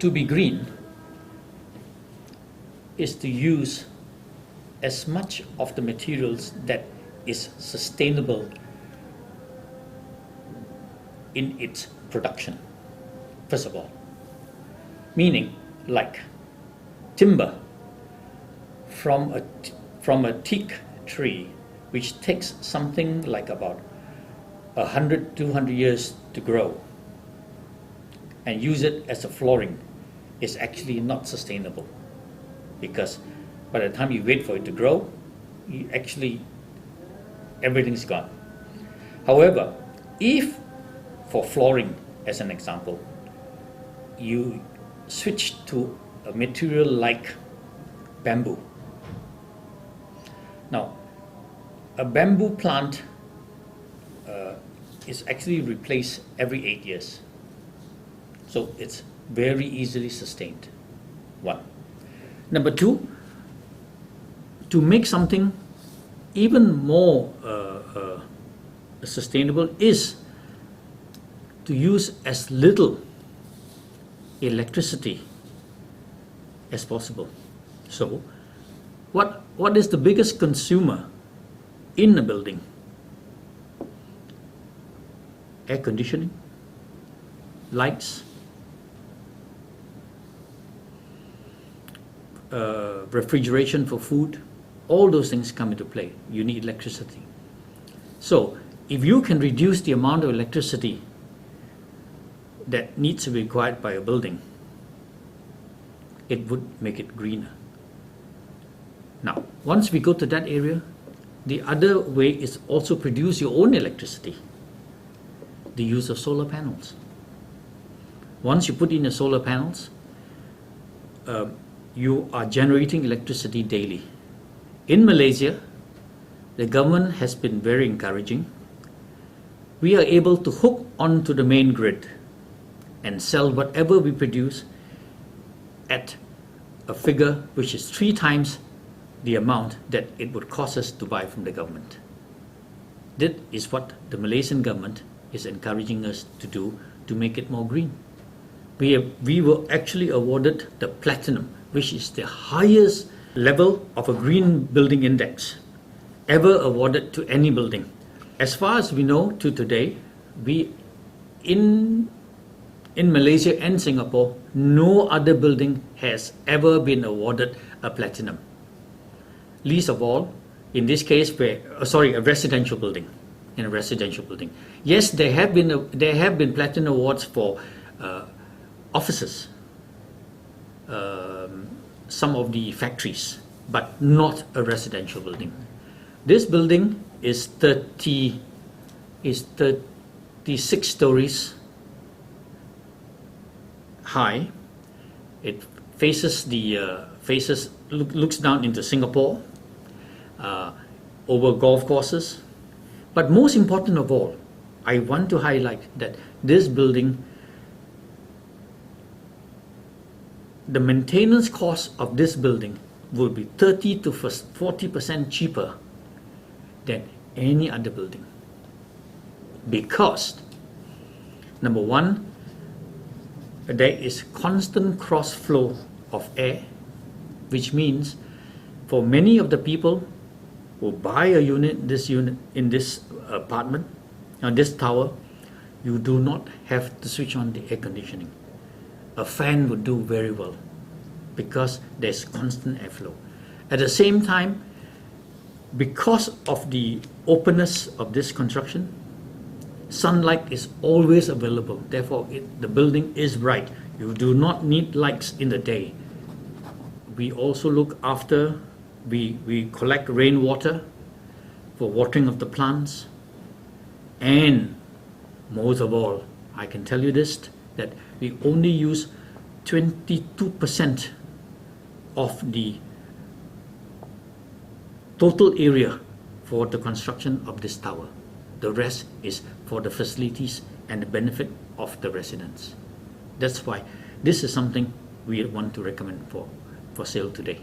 to be green is to use as much of the materials that is sustainable in its production, first of all. Meaning, like timber from a teak tree, which takes something like about 100, 200 years to grow, and use it as a flooring, is actually not sustainable, because by the time you wait for it to grow, everything's gone. However, if for flooring, as an example, you switch to a material like bamboo. Now, a bamboo plant is actually replaced every 8 years. So it's very easily sustained, one. Number two, to make something even more sustainable is to use as little electricity as possible. So what is the biggest consumer in a building? Air conditioning, lights, refrigeration for food, all those things come into play. You need electricity. So if you can reduce the amount of electricity that needs to be required by a building, it would make it greener. Now, once we go to that area, the other way is also produce your own electricity. The use of solar panels. Once you put in the solar panels, you are generating electricity daily. In Malaysia, the government has been very encouraging. We are able to hook onto the main grid and sell whatever we produce at a figure which is 3 times the amount that it would cost us to buy from the government. That is what the Malaysian government is encouraging us to do to make it more green. We were actually awarded the platinum, which is the highest level of a green building index ever awarded to any building. As far as we know to today, in Malaysia and Singapore, no other building has ever been awarded a platinum. Least of all, in this case, a residential building. In a residential building, yes, there have been platinum awards for offices, some of the factories, but not a residential building. This building is 36 stories high. It looks down into Singapore, over golf courses. But most important of all, I want to highlight that this building, the maintenance cost of this building will be 30 to 40% cheaper than any other building. Because, number one, there is constant cross flow of air, which means for many of the people who buy a unit in this apartment, this tower, you do not have to switch on the air conditioning. A fan would do very well because there's constant airflow. At the same time, because of the openness of this construction, sunlight is always available. Therefore, the building is bright. You do not need lights in the day. We also look after, we collect rainwater for watering of the plants. And most of all, I can tell you this, that we only use 22% of the total area for the construction of this tower. The rest is for the facilities and the benefit of the residents. That's why this is something we want to recommend for sale today.